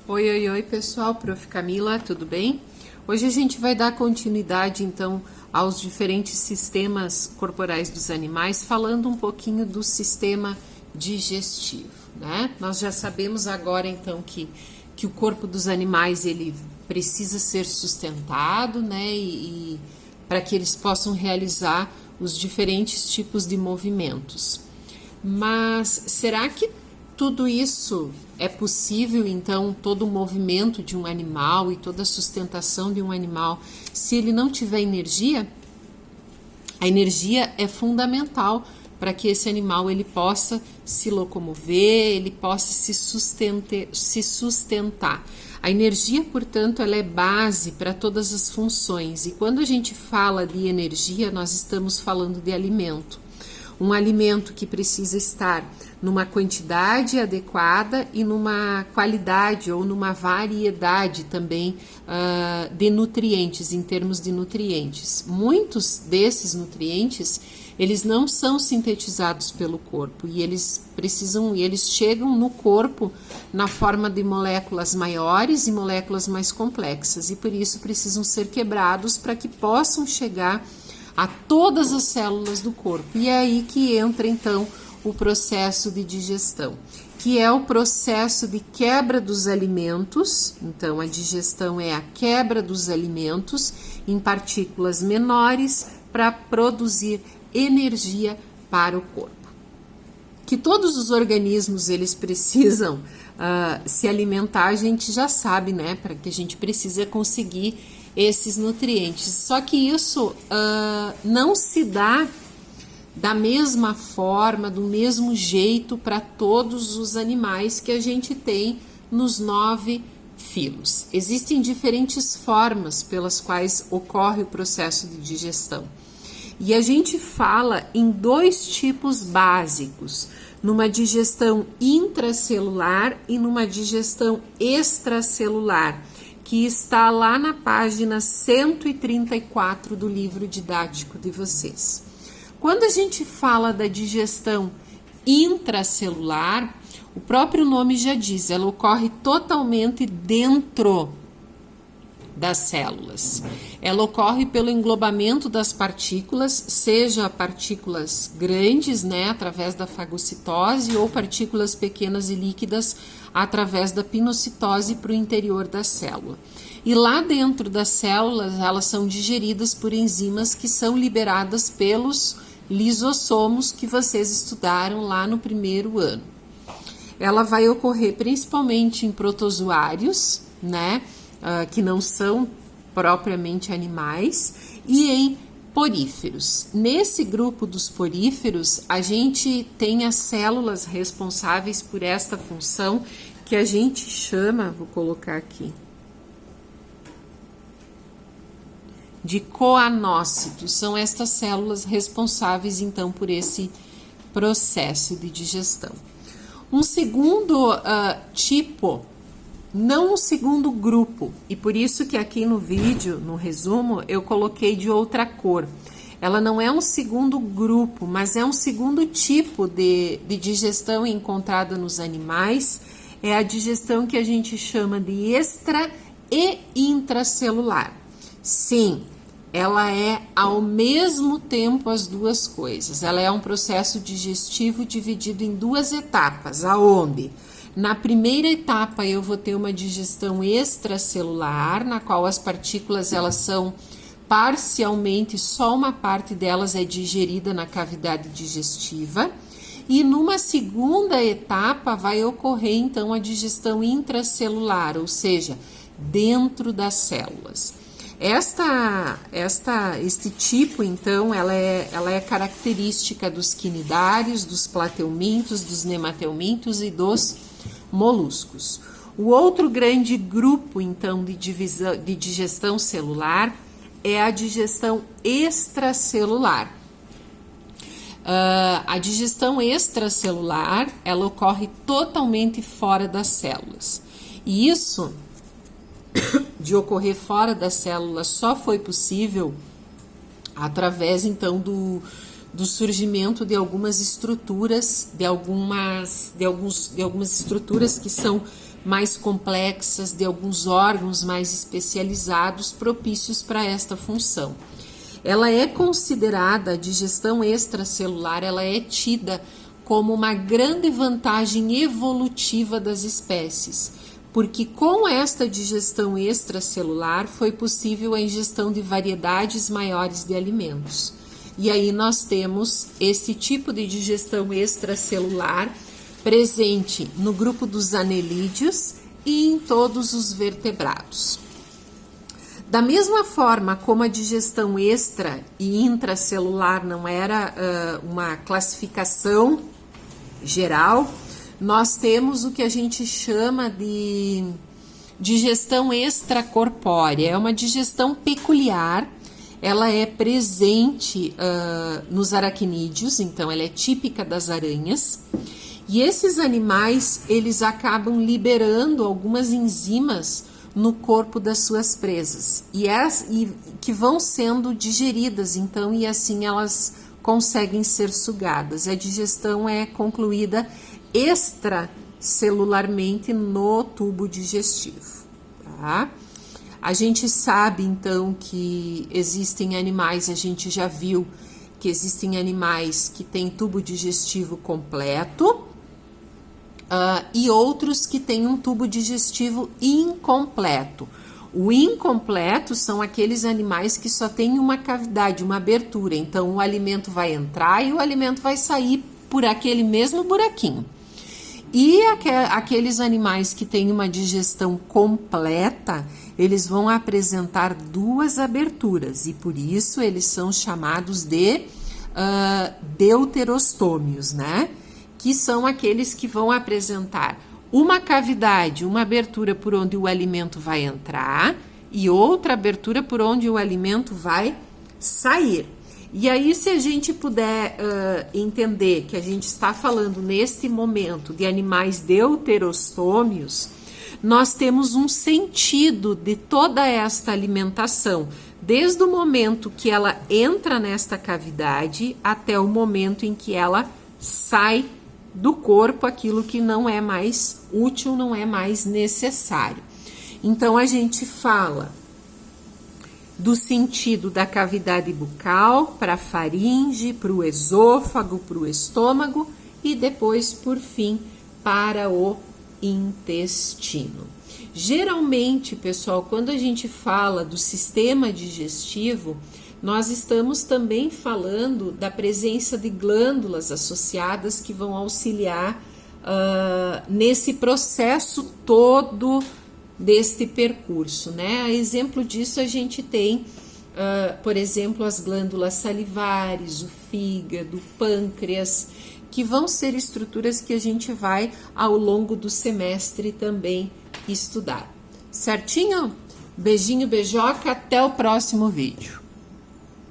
Oi, oi, oi, pessoal, Prof. Camila, tudo bem? Hoje a gente vai dar continuidade, então, aos diferentes sistemas corporais dos animais, falando um pouquinho do sistema digestivo, né? Nós já sabemos agora, então, que o corpo dos animais, ele precisa ser sustentado, né? E para que eles possam realizar os diferentes tipos de movimentos. Mas será que tudo isso é possível, então, todo o movimento de um animal e toda a sustentação de um animal, se ele não tiver energia? A energia é fundamental para que esse animal ele possa se locomover, ele possa se sustentar. A energia, portanto, ela é base para todas as funções. E quando a gente fala de energia, nós estamos falando de alimento. Um alimento que precisa estar numa quantidade adequada e numa qualidade ou numa variedade também de nutrientes, em termos de nutrientes. Muitos desses nutrientes, eles não são sintetizados pelo corpo e eles chegam no corpo na forma de moléculas maiores e moléculas mais complexas e por isso precisam ser quebrados para que possam chegar a todas as células do corpo. E é aí que entra, então, o processo de digestão, que é o processo de quebra dos alimentos. Então, a digestão é a quebra dos alimentos em partículas menores para produzir energia para o corpo. Que todos os organismos, eles precisam se alimentar, a gente já sabe, né? Para que a gente precisa conseguir esses nutrientes. Só que isso não se dá da mesma forma, do mesmo jeito para todos os animais que a gente tem nos 9 filos. Existem diferentes formas pelas quais ocorre o processo de digestão. E a gente fala em 2 tipos básicos, numa digestão intracelular e numa digestão extracelular, que está lá na página 134 do livro didático de vocês. Quando a gente fala da digestão intracelular, o próprio nome já diz, ela ocorre totalmente dentro das células. Ela ocorre pelo englobamento das partículas, seja partículas grandes, né, através da fagocitose, ou partículas pequenas e líquidas através da pinocitose para o interior da célula. E lá dentro das células, elas são digeridas por enzimas que são liberadas pelos lisossomos que vocês estudaram lá no primeiro ano. Ela vai ocorrer principalmente em protozoários, né, que não são propriamente animais, e em poríferos. Nesse grupo dos poríferos, a gente tem as células responsáveis por esta função que a gente chama, vou colocar aqui, de coanócitos. São estas células responsáveis, então, por esse processo de digestão. Um segundo tipo, não um segundo grupo, e por isso que aqui no vídeo, no resumo, eu coloquei de outra cor. Ela não é um segundo grupo, mas é um segundo tipo de digestão encontrada nos animais. É a digestão que a gente chama de extra e intracelular. Sim, ela é ao mesmo tempo as duas coisas. Ela é um processo digestivo dividido em 2 etapas, aonde na primeira etapa eu vou ter uma digestão extracelular, na qual as partículas elas são parcialmente, só uma parte delas é digerida na cavidade digestiva. E numa segunda etapa vai ocorrer então a digestão intracelular, ou seja, dentro das células. Este tipo, então, ela é característica dos quinidários, dos plateumintos, dos nemateumintos e dos moluscos. O outro grande grupo, então, de digestão celular é a digestão extracelular. A digestão extracelular, ela ocorre totalmente fora das células. E isso de ocorrer fora das células só foi possível através, então, do surgimento de algumas estruturas, de algumas estruturas que são mais complexas, de alguns órgãos mais especializados propícios para esta função. Ela é considerada, a digestão extracelular, ela é tida como uma grande vantagem evolutiva das espécies, porque com esta digestão extracelular foi possível a ingestão de variedades maiores de alimentos. E aí nós temos esse tipo de digestão extracelular presente no grupo dos anelídeos e em todos os vertebrados. Da mesma forma como a digestão extra e intracelular não era uma classificação geral, nós temos o que a gente chama de digestão extracorpórea. É uma digestão peculiar, ela é presente nos aracnídeos, então ela é típica das aranhas. E esses animais, eles acabam liberando algumas enzimas no corpo das suas presas e que vão sendo digeridas, então, e assim elas conseguem ser sugadas. A digestão é concluída extracelularmente no tubo digestivo, tá? A gente sabe, então, que existem animais, a gente já viu que existem animais que têm tubo digestivo completo, e outros que têm um tubo digestivo incompleto. O incompleto são aqueles animais que só têm uma cavidade, uma abertura. Então, o alimento vai entrar e o alimento vai sair por aquele mesmo buraquinho. E aqueles animais que têm uma digestão completa, eles vão apresentar duas aberturas. E por isso eles são chamados de deuterostômios, né? Que são aqueles que vão apresentar uma cavidade, uma abertura por onde o alimento vai entrar e outra abertura por onde o alimento vai sair. E aí, se a gente puder entender que a gente está falando neste momento de animais deuterostômios, nós temos um sentido de toda esta alimentação, desde o momento que ela entra nesta cavidade até o momento em que ela sai do corpo, aquilo que não é mais útil, não é mais necessário. Então, a gente fala do sentido da cavidade bucal para a faringe, para o esôfago, para o estômago e depois, por fim, para o intestino. Geralmente, pessoal, quando a gente fala do sistema digestivo, nós estamos também falando da presença de glândulas associadas que vão auxiliar nesse processo todo deste percurso, né? A exemplo disso, a gente tem, por exemplo, as glândulas salivares, o fígado, o pâncreas, que vão ser estruturas que a gente vai, ao longo do semestre, também estudar. Certinho? Beijinho, beijoca, até o próximo vídeo.